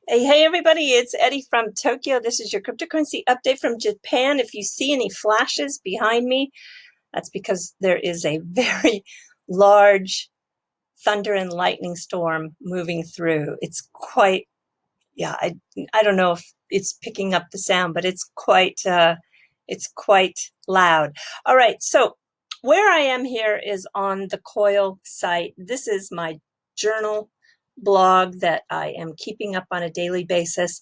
Hey everybody, it's Eddie from Tokyo. This is your cryptocurrency update from Japan. If you see any flashes behind me, that's because there is a very large thunder and lightning storm moving through. It's quite, yeah, I don't know if it's picking up the sound, but it's quite loud. All right, so where I am here is on the Coil site. This is my journal blog that I am keeping up on a daily basis.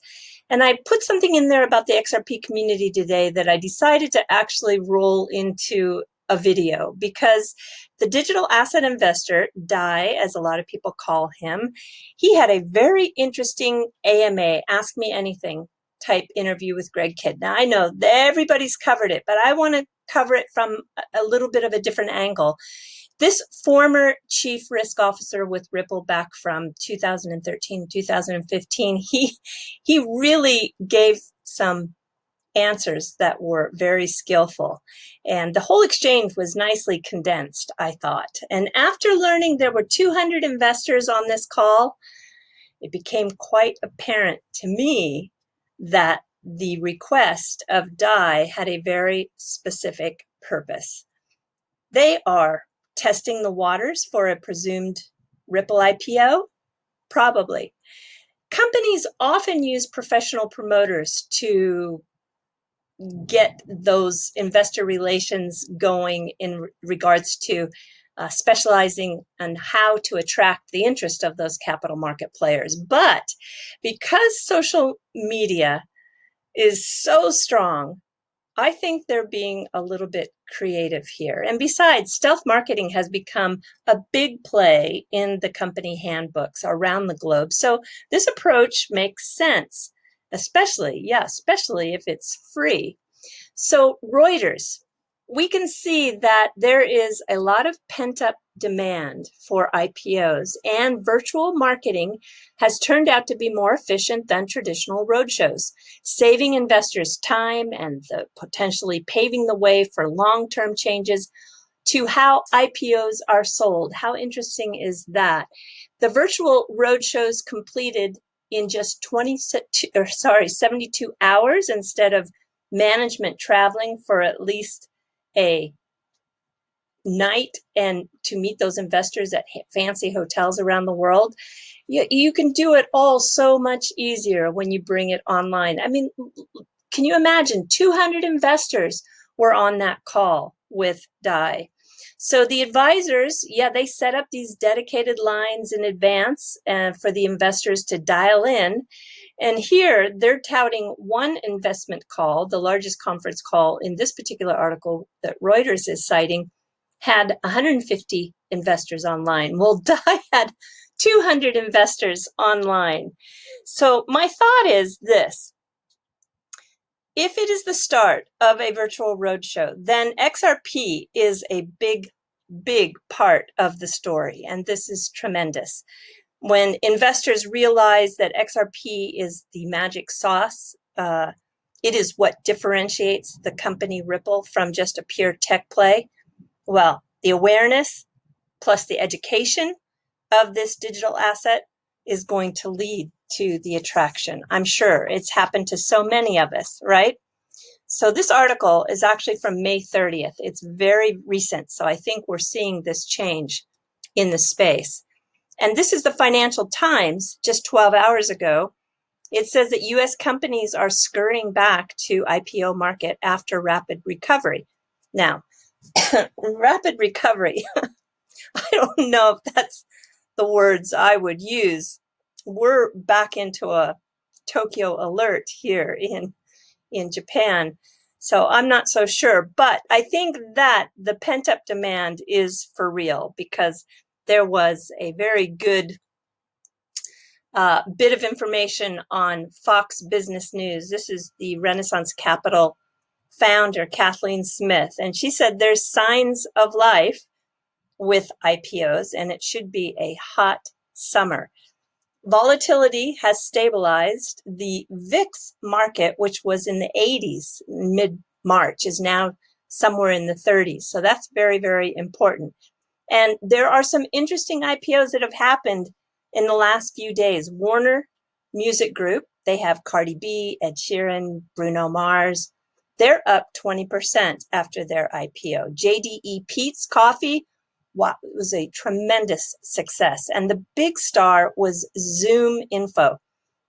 And I put something in there about the XRP community today that I decided to actually roll into a video because the digital asset investor, Dai, as a lot of people call him, he had a very interesting AMA, Ask Me Anything type interview with Greg Kidd. Now, I know that everybody's covered it, but I want to cover it from a little bit of a different angle. This former chief risk officer with Ripple back from 2013, 2015, he really gave some answers that were very skillful. And the whole exchange was nicely condensed, I thought. And after learning there were 200 investors on this call, it became quite apparent to me that the request of Dai had a very specific purpose. They are testing the waters for a presumed Ripple IPO? Probably. Companies often use professional promoters to get those investor relations going in regards to specializing on how to attract the interest of those capital market players. But because social media is so strong, I think they're being a little bit creative here. And besides, stealth marketing has become a big play in the company handbooks around the globe. So this approach makes sense, especially if it's free. So Reuters, we can see that there is a lot of pent-up demand for IPOs, and virtual marketing has turned out to be more efficient than traditional roadshows, saving investors time and potentially paving the way for long-term changes to how IPOs are sold. How interesting is that? The virtual roadshows completed in just 72 hours instead of management traveling for at least a night and to meet those investors at fancy hotels around the world. You can do it all so much easier when you bring it online. I mean, can you imagine 200 investors were on that call with Dai? So the advisors, they set up these dedicated lines in advance for the investors to dial in. And here they're touting one investment call, the largest conference call in this particular article that Reuters is citing, had 150 investors online. Well, Dai had 200 investors online. So my thought is this. If it is the start of a virtual roadshow, then XRP is a big part of the story, and this is tremendous. When investors realize that XRP is the magic sauce, it is what differentiates the company Ripple from just a pure tech play. Well, the awareness plus the education of this digital asset is going to lead to the attraction. I'm sure it's happened to so many of us, right? So this article is actually from May 30th. It's very recent, so I think we're seeing this change in the space. And this is the Financial Times just 12 hours ago. It says that U.S. companies are scurrying back to IPO market after rapid recovery. Now, rapid recovery, I don't know if that's the words I would use. We're back into a Tokyo alert here in Japan. So I'm not so sure, but I think that the pent-up demand is for real because there was a very good bit of information on Fox Business News. This is the Renaissance Capital founder, Kathleen Smith, and she said there's signs of life with IPOs, and it should be a hot summer. Volatility has stabilized. The VIX market, which was in the 80s mid-March, is now somewhere in the 30s. So that's very, very important. And there are some interesting IPOs that have happened in the last few days. Warner music group. They have Cardi B, Ed Sheeran, Bruno Mars. They're up 20% after their IPO. JDE Peet's Coffee, wow, it was a tremendous success. And the big star was Zoom Info.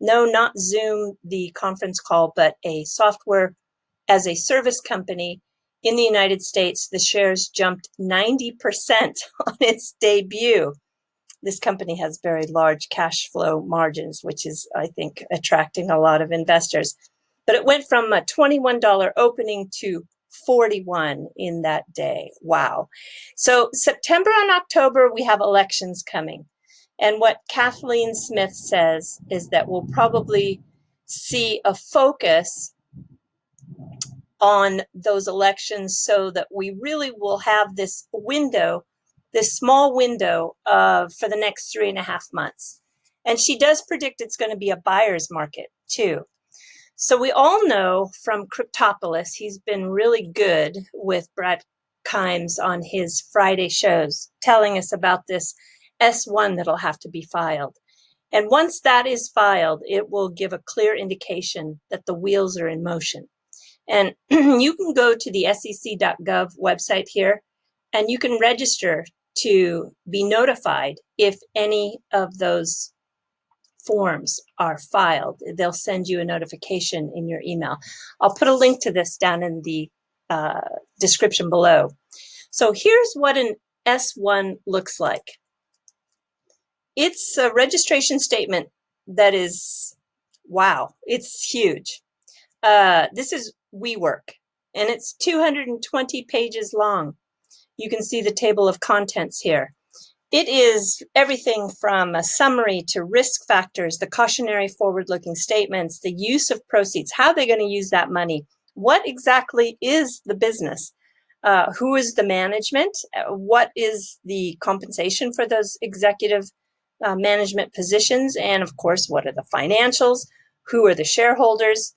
No, not Zoom, the conference call, but a software as a service company in the United States. The shares jumped 90% on its debut. This company has very large cash flow margins, which is, I think, attracting a lot of investors. But it went from a $21 opening to 41 in that day. Wow. So September and October, we have elections coming. And what Kathleen Smith says is that we'll probably see a focus on those elections so that we really will have this window, this small window for the next 3.5 months. And she does predict it's going to be a buyer's market too. So we all know from Cryptopolis, he's been really good with Brad Kimes on his Friday shows, telling us about this S1 that'll have to be filed. And once that is filed, it will give a clear indication that the wheels are in motion. And you can go to the sec.gov website here, and you can register to be notified if any of those forms are filed. They'll send you a notification in your email. I'll put a link to this down in the description below. So here's what an S1 looks like. It's a registration statement that is, wow, it's huge. This is WeWork, and it's 220 pages long. You can see the table of contents here. It is everything from a summary to risk factors, the cautionary forward-looking statements, the use of proceeds, how they're going to use that money, what exactly is the business, who is the management, what is the compensation for those executive management positions, and of course, what are the financials, who are the shareholders,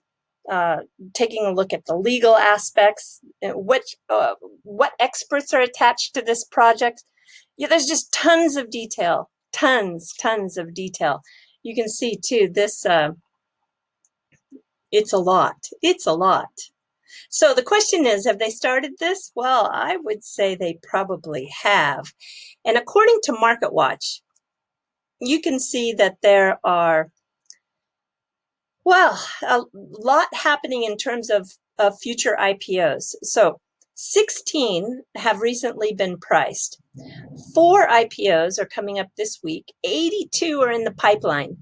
taking a look at the legal aspects, what experts are attached to this project. Yeah, there's just tons of detail, tons of detail. You can see too, this, it's a lot. So the question is, have they started this? Well, I would say they probably have. And according to MarketWatch, you can see that there are, well, a lot happening in terms of future IPOs. So 16 have recently been priced. 4 IPOs are coming up this week. 82 are in the pipeline.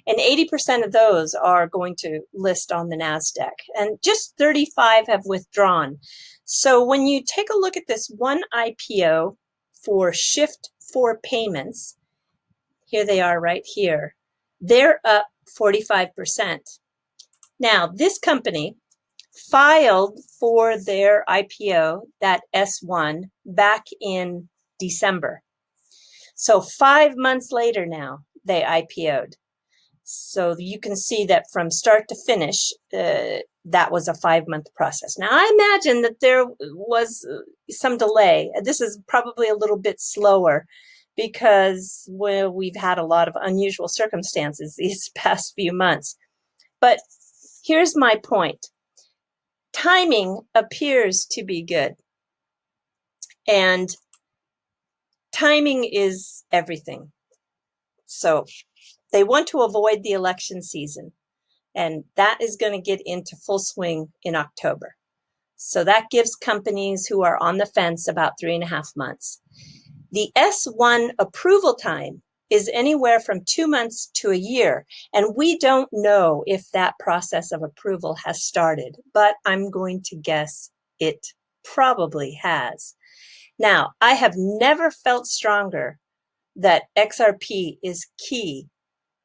And 80% of those are going to list on the NASDAQ. And just 35 have withdrawn. So when you take a look at this one IPO for Shift 4 Payments, here they are right here, they're up 45%. Now, this company filed for their IPO, that S1, back in December. So 5 months later now, they IPO'd. So you can see that from start to finish, that was a 5-month process. Now, I imagine that there was some delay. This is probably a little bit slower because we've had a lot of unusual circumstances these past few months. But here's my point. Timing appears to be good. And timing is everything. So they want to avoid the election season, and that is going to get into full swing in October. So that gives companies who are on the fence about 3.5 months. The S1 approval time is anywhere from 2 months to a year, and we don't know if that process of approval has started, but I'm going to guess it probably has. Now, I have never felt stronger that XRP is key,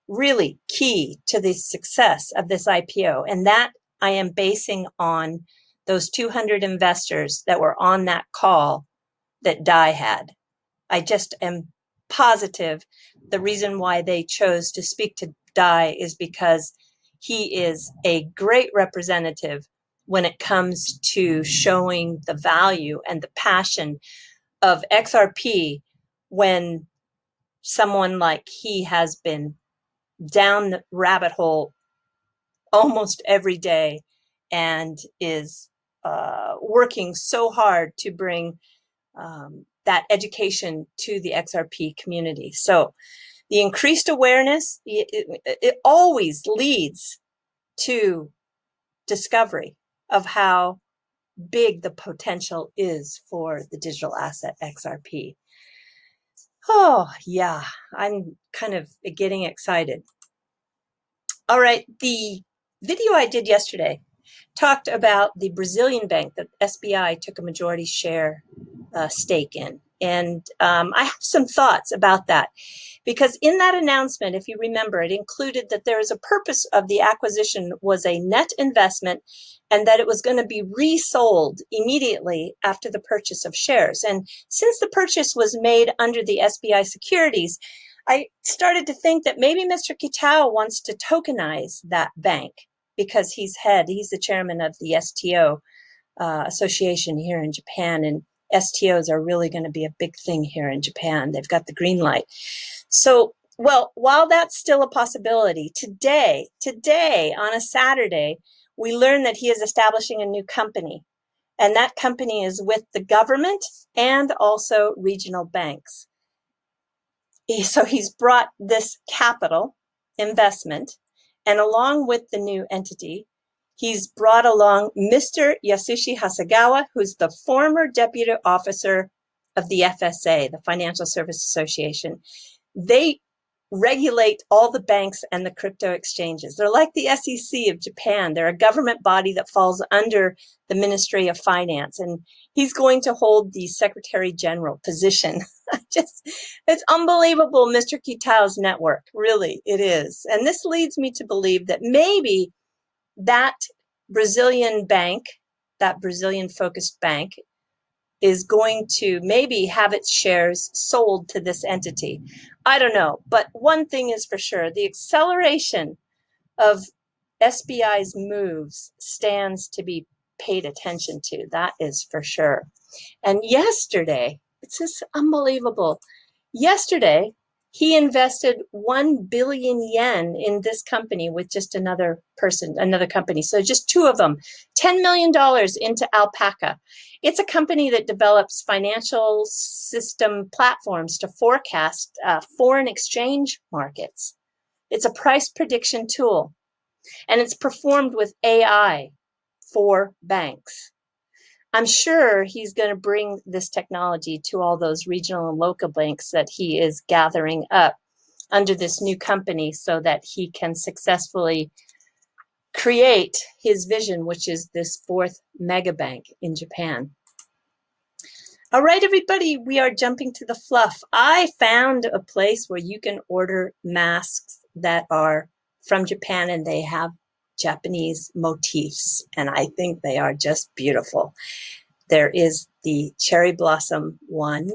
really key to the success of this IPO. And that I am basing on those 200 investors that were on that call that Dai had. I just am positive the reason why they chose to speak to Dai is because he is a great representative when it comes to showing the value and the passion of XRP when someone like he has been down the rabbit hole almost every day and is working so hard to bring that education to the XRP community. So the increased awareness, it always leads to discovery of how big the potential is for the digital asset XRP. Oh, yeah, I'm kind of getting excited. All right, the video I did yesterday talked about the Brazilian bank that SBI took a majority share stake in. And I have some thoughts about that. Because in that announcement, if you remember, it included that there is a purpose of the acquisition was a net investment and that it was going to be resold immediately after the purchase of shares. And since the purchase was made under the SBI securities, I started to think that maybe Mr. Kitao wants to tokenize that bank because he's the chairman of the STO association here in Japan, and STOs are really going to be a big thing here in Japan. They've got the green light. So, well, while that's still a possibility, today on a Saturday, we learn that he is establishing a new company. And that company is with the government and also regional banks. So he's brought this capital investment, and along with the new entity, he's brought along Mr. Yasushi Hasegawa, who's the former deputy officer of the FSA, the Financial Service Association. They regulate all the banks and the crypto exchanges. They're like the SEC of Japan. They're a government body that falls under the Ministry of Finance, and he's going to hold the Secretary General position. It's unbelievable, Mr. Kitao's network. Really, it is. And this leads me to believe that maybe that Brazilian bank, that Brazilian-focused bank, is going to maybe have its shares sold to this entity. I don't know, but one thing is for sure, the acceleration of SBI's moves stands to be paid attention to. That is for sure. And yesterday, it's just unbelievable. Yesterday, he invested 1 billion yen in this company with just another company. So just two of them, $10 million into Alpaca. It's a company that develops financial system platforms to forecast foreign exchange markets. It's a price prediction tool, and it's performed with AI for banks. I'm sure he's going to bring this technology to all those regional and local banks that he is gathering up under this new company so that he can successfully create his vision, which is this fourth mega bank in Japan. All right, everybody, we are jumping to the fluff. I found a place where you can order masks that are from Japan and they have Japanese motifs, and I think they are just beautiful. There is the cherry blossom one,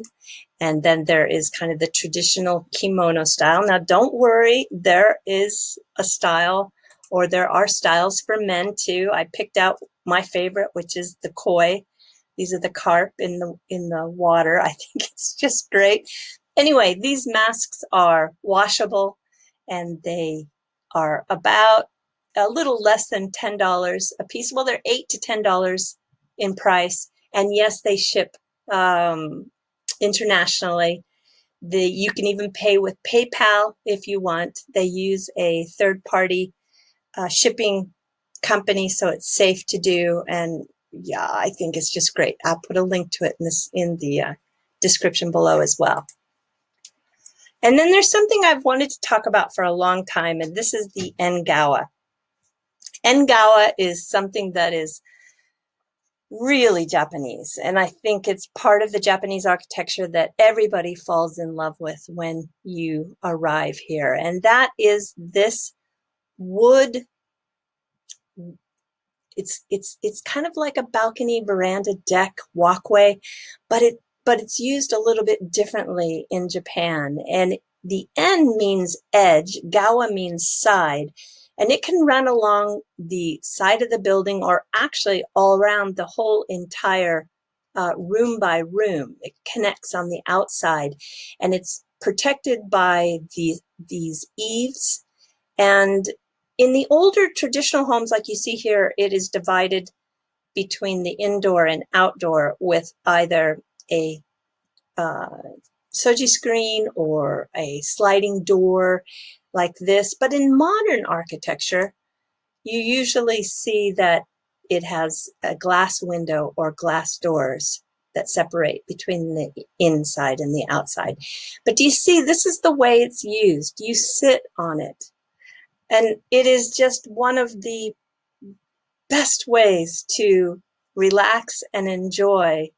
and then there is kind of the traditional kimono style. Now, don't worry, there is a style, or there are styles for men too. I picked out my favorite, which is the koi. These are the carp in the water. I think it's just great. Anyway, these masks are washable, and they are about a little less than $10 a piece. Well, they're $8 to $10 in price. And yes, they ship internationally. You can even pay with PayPal if you want. They use a third-party shipping company, so it's safe to do. And yeah, I think it's just great. I'll put a link to it in the description below as well. And then there's something I've wanted to talk about for a long time, and this is the Engawa. Engawa is something that is really Japanese, and I think it's part of the Japanese architecture that everybody falls in love with when you arrive here, and that is this wood. It's kind of like a balcony, veranda, deck, walkway, but it's used a little bit differently in Japan. And the en means edge, gawa means side, and it can run along the side of the building or actually all around the whole entire room by room. It connects on the outside, and it's protected by these eaves, And in the older traditional homes, like you see here, it is divided between the indoor and outdoor with either a shoji screen or a sliding door like this. But in modern architecture, you usually see that it has a glass window or glass doors that separate between the inside and the outside. But do you see, this is the way it's used. You sit on it. And it is just one of the best ways to relax and enjoy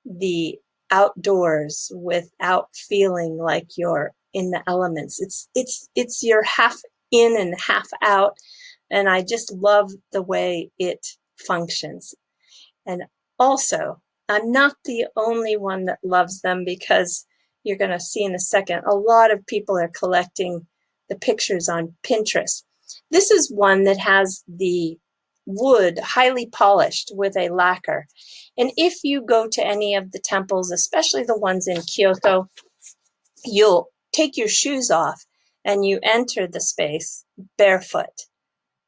the outdoors without feeling like you're in the elements. It's you're half in and half out, and I just love the way it functions. And also, I'm not the only one that loves them, because you're going to see in a second, a lot of people are collecting the pictures on Pinterest. This is one that has the wood highly polished with a lacquer. And if you go to any of the temples, especially the ones in Kyoto, you'll take your shoes off and you enter the space barefoot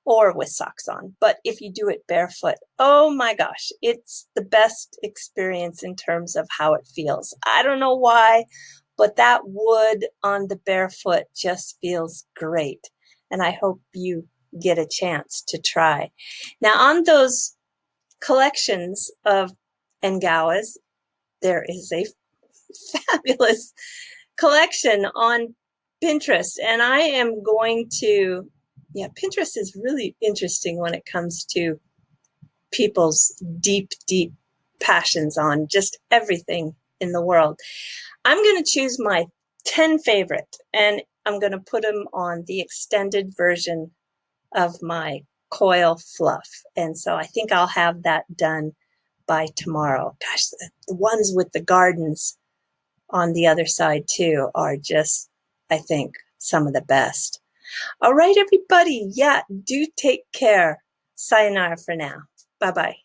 or with socks on. But if you do it barefoot, oh my gosh, it's the best experience in terms of how it feels. I don't know why, but that wood on the barefoot just feels great. And I hope you get a chance to try. Now, on those collections of Engawas, there is a fabulous collection on Pinterest, and I am going to, Pinterest is really interesting when it comes to people's deep, deep passions on just everything in the world. I'm going to choose my 10 favorite, and I'm going to put them on the extended version of my coil fluff. And so I think I'll have that done by tomorrow. Gosh, the ones with the gardens on the other side too are just, I think, some of the best. All right, everybody. Yeah, do take care. Sayonara for now. Bye-bye.